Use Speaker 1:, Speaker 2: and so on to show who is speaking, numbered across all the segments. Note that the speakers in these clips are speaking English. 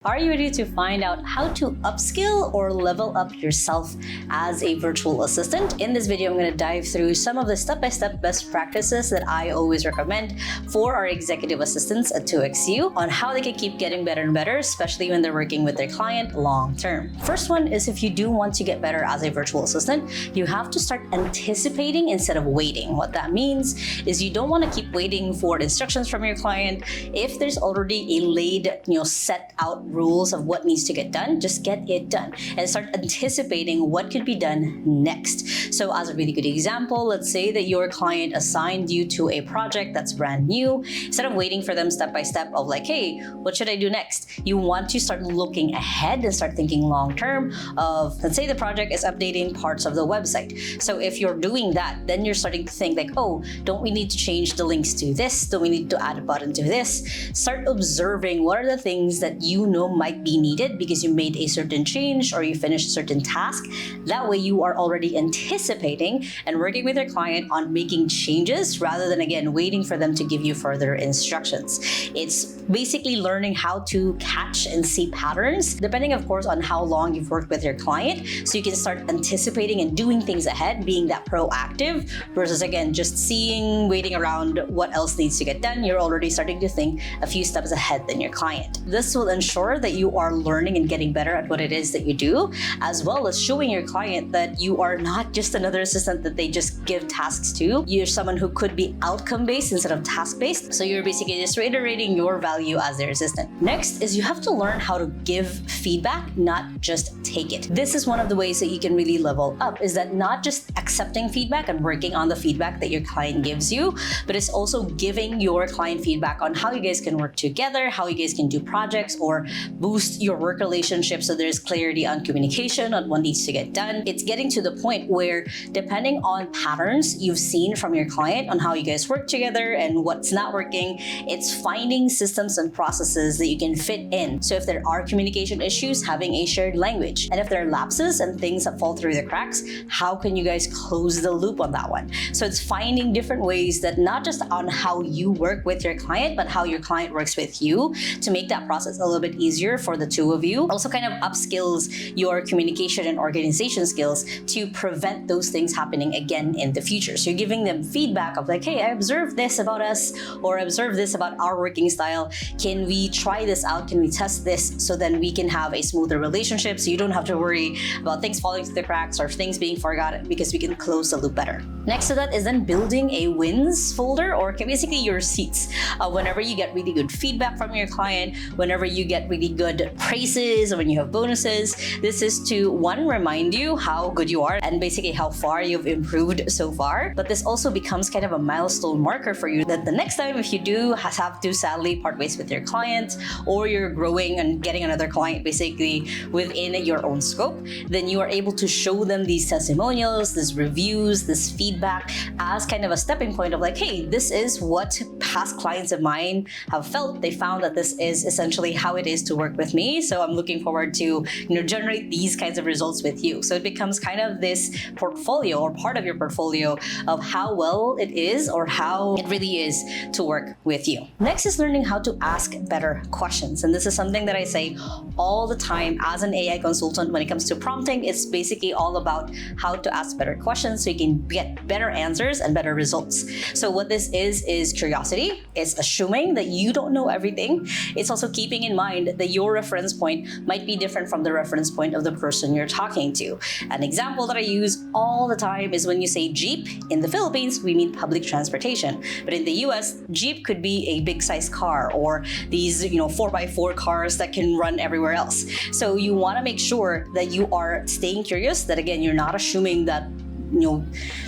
Speaker 1: Are you ready to find out how to upskill or level up yourself as a virtual assistant? In this video, I'm going to dive through some of the step-by-step best practices that I always recommend for our executive assistants at 2XU on how they can keep getting better and better, especially when they're working with their client long-term. First one is, if you do want to get better as a virtual assistant, you have to start anticipating instead of waiting. What that means is you don't want to keep waiting for instructions from your client. If there's already a laid, set out rules of what needs to get done, just get it done and start anticipating what could be done next. So as a really good example, let's say that your client assigned you to a project that's brand new. Instead of waiting for them step by step of like, hey, what should I do next? You want to start looking ahead and start thinking long term of, let's say the project is updating parts of the website. So if you're doing that, then you're starting to think like, oh, don't we need to change the links to this? Don't we need to add a button to this? Start observing what are the things that you know might be needed because you made a certain change or you finished a certain task. That way you are already anticipating and working with your client on making changes rather than, again, waiting for them to give you further instructions. It's basically learning how to catch and see patterns, depending, of course, on how long you've worked with your client. So you can start anticipating and doing things ahead, being that proactive versus, again, just seeing, waiting around what else needs to get done. You're already starting to think a few steps ahead than your client. This will ensure that you are learning and getting better at what it is that you do, as well as showing your client that you are not just another assistant that they just give tasks to. You're someone who could be outcome-based instead of task-based. So you're basically just reiterating your value as their assistant. Next is you have to learn how to give feedback, not just take it. This is one of the ways that you can really level up, is that not just accepting feedback and working on the feedback that your client gives you, but it's also giving your client feedback on how you guys can work together, how you guys can do projects or boost your work relationship so there's clarity on communication, on what needs to get done. It's getting to the point where, depending on patterns you've seen from your client on how you guys work together and what's not working, it's finding systems and processes that you can fit in. So if there are communication issues, having a shared language. And if there are lapses and things that fall through the cracks, how can you guys close the loop on that one? So it's finding different ways that not just on how you work with your client, but how your client works with you to make that process a little bit easier for the two of you. Also kind of upskills your communication and organization skills to prevent those things happening again in the future. So you're giving them feedback of like, hey, I observed this about us, or I observed this about our working style. Can we try this out? Can we test this so then we can have a smoother relationship so you don't have to worry about things falling through the cracks or things being forgotten, because we can close the loop better. Next to that is then building a wins folder, or basically your receipts. Whenever you get really good feedback from your client, whenever you get really good praises, or when you have bonuses, this is to, one, remind you how good you are and basically how far you've improved so far. But this also becomes kind of a milestone marker for you that the next time if you do have to sadly part ways with your client, or you're growing and getting another client basically within your own scope, then you are able to show them these testimonials, these reviews, this feedback as kind of a stepping point of like, hey, this is what past clients of mine have felt. They found that this is essentially how it is to work with me. So I'm looking forward to generate these kinds of results with you. So it becomes kind of this portfolio or part of your portfolio of how well it is or how it really is to work with you. Next is learning how to ask better questions. And this is something that I say all the time as an AI consultant when it comes to prompting. It's basically all about how to ask better questions so you can get better answers and better results. So what this is curiosity. It's assuming that you don't know everything. It's also keeping in mind that your reference point might be different from the reference point of the person you're talking to. An example that I use all the time is when you say Jeep. In the Philippines, we mean public transportation. But in the US, Jeep could be a big size car or these 4x4 cars that can run everywhere else. So you want to make sure that you are staying curious, that again, you're not assuming that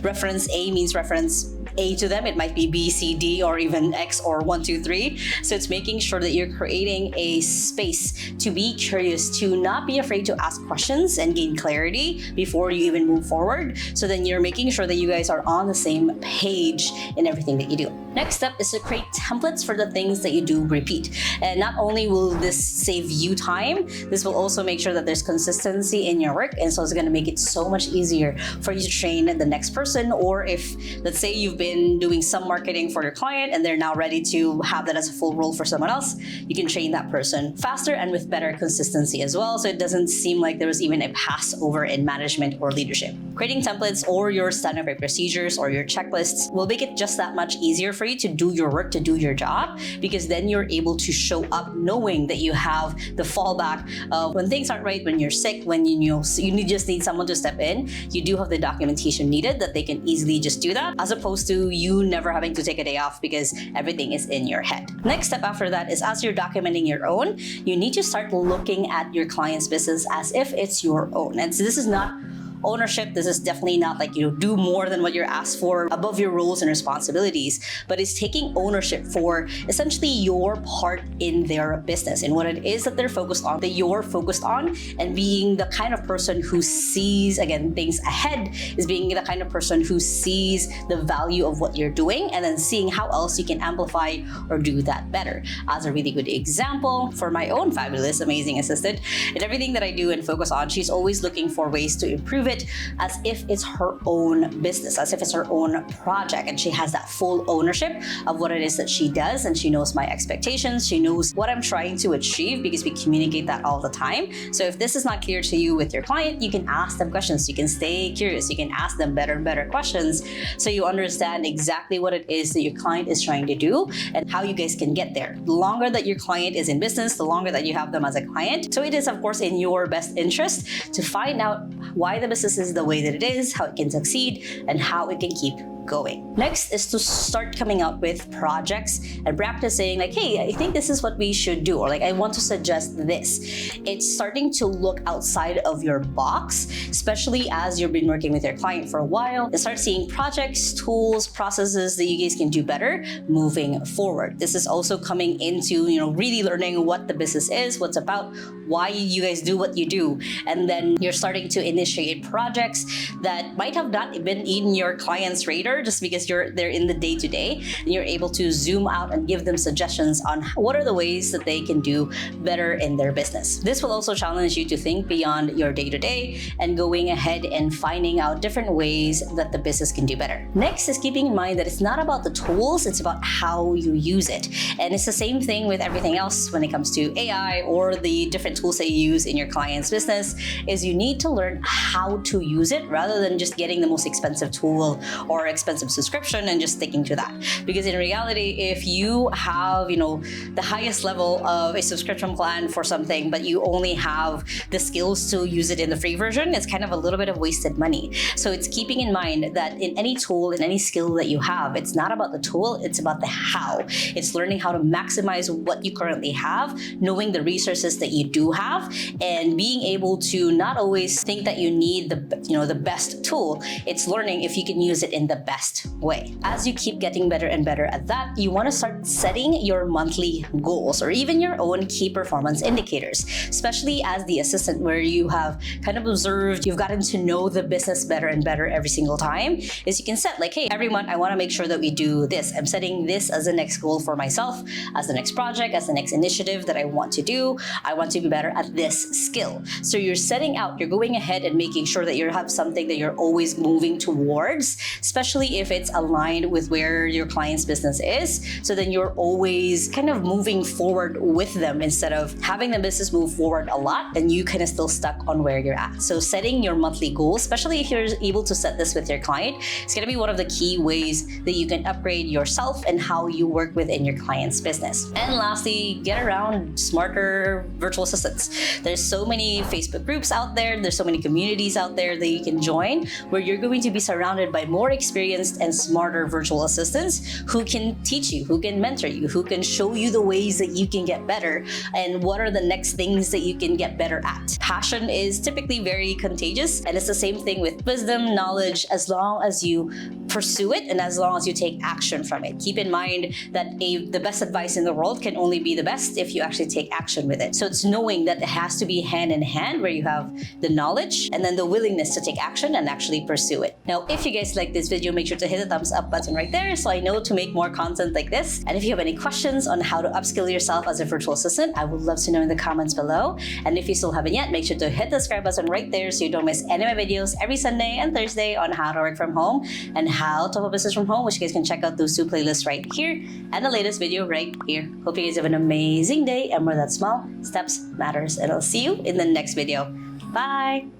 Speaker 1: reference A means reference A to them. It might be B, C, D, or even X or 1, 2, 3. So it's making sure that you're creating a space to be curious, to not be afraid to ask questions and gain clarity before you even move forward. So then you're making sure that you guys are on the same page in everything that you do. Next step is to create templates for the things that you do repeat. And not only will this save you time, this will also make sure that there's consistency in your work. And so it's going to make it so much easier for you to train the next person. Or if, let's say, you've been doing some marketing for your client and they're now ready to have that as a full role for someone else, you can train that person faster and with better consistency as well. So it doesn't seem like there was even a pass over in management or leadership. Creating templates or your standard procedures or your checklists will make it just that much easier for you to do your work, to do your job, because then you're able to show up knowing that you have the fallback of when things aren't right, when you're sick, when you just need someone to step in. You do have the documentation needed that they can easily just do that, as opposed to you never having to take a day off because everything is in your head. Next step after that is, as you're documenting your own, you need to start looking at your client's business as if it's your own. And so this is not ownership. This is definitely not like, do more than what you're asked for above your roles and responsibilities, but it's taking ownership for essentially your part in their business and what it is that they're focused on, that you're focused on, and being the kind of person who sees, again, things ahead, is being the kind of person who sees the value of what you're doing and then seeing how else you can amplify or do that better. As a really good example, for my own fabulous, amazing assistant, and everything that I do and focus on, she's always looking for ways to improve it as if it's her own business, as if it's her own project, and she has that full ownership of what it is that she does, and she knows my expectations, she knows what I'm trying to achieve, because we communicate that all the time. So if this is not clear to you with your client, you can ask them questions, you can stay curious, you can ask them better and better questions so you understand exactly what it is that your client is trying to do and how you guys can get there. The longer that your client is in business, the longer that you have them as a client. So it is, of course, in your best interest to find out why the business is the way that it is, how it can succeed, and how it can keep going. Next is to start coming up with projects and practicing, like, hey, I think this is what we should do, or like, I want to suggest this. It's starting to look outside of your box, especially as you've been working with your client for a while, and start seeing projects, tools, processes that you guys can do better moving forward. This is also coming into, really learning what the business is, what's about, why you guys do what you do. And then you're starting to initiate projects that might have not been in your client's radar just because they're in the day-to-day, and you're able to zoom out and give them suggestions on what are the ways that they can do better in their business. This will also challenge you to think beyond your day-to-day and going ahead and finding out different ways that the business can do better. Next is keeping in mind that it's not about the tools, it's about how you use it. And it's the same thing with everything else when it comes to AI or the different tools that you use in your client's business, is you need to learn how to use it rather than just getting the most expensive tool or expensive subscription and just sticking to that. Because in reality, if you have, the highest level of a subscription plan for something, but you only have the skills to use it in the free version, it's kind of a little bit of wasted money. So it's keeping in mind that in any tool, in any skill that you have, it's not about the tool, it's about the how. It's learning how to maximize what you currently have, knowing the resources that you do have, and being able to not always think that you need the best tool. It's learning if you can use it in the best way. As you keep getting better and better at that, you want to start setting your monthly goals or even your own key performance indicators, especially as the assistant, where you have kind of observed, you've gotten to know the business better and better every single time, is you can set like, hey, every month I want to make sure that we do this. I'm setting this as the next goal for myself, as the next project, as the next initiative that I want to do. I want to be better at this skill. So you're setting out, you're going ahead and making sure that you have something that you're always moving towards, especially if it's aligned with where your client's business is. So then you're always kind of moving forward with them instead of having the business move forward a lot and you kind of still stuck on where you're at. So setting your monthly goals, especially if you're able to set this with your client, it's going to be one of the key ways that you can upgrade yourself and how you work within your client's business. And lastly, get around smarter virtual assistants. There's so many Facebook groups out there, there's so many communities out there that you can join, where you're going to be surrounded by more experienced and smarter virtual assistants who can teach you, who can mentor you, who can show you the ways that you can get better and what are the next things that you can get better at. Passion is typically very contagious, and it's the same thing with wisdom, knowledge, as long as you pursue it and as long as you take action from it. Keep in mind that the best advice in the world can only be the best if you actually take action with it. So it's knowing that it has to be hand in hand, where you have the knowledge and then the willingness to take action and actually pursue it. Now, if you guys like this video, make sure to hit the thumbs up button right there so I know to make more content like this. And if you have any questions on how to upskill yourself as a virtual assistant, I would love to know in the comments below. And if you still haven't yet, make sure to hit the subscribe button right there so you don't miss any of my videos every Sunday and Thursday on how to work from home and how to have a business from home, which you guys can check out those two playlists right here, and the latest video right here. Hope you guys have an amazing day, and where that small steps matters. And I'll see you in the next video. Bye!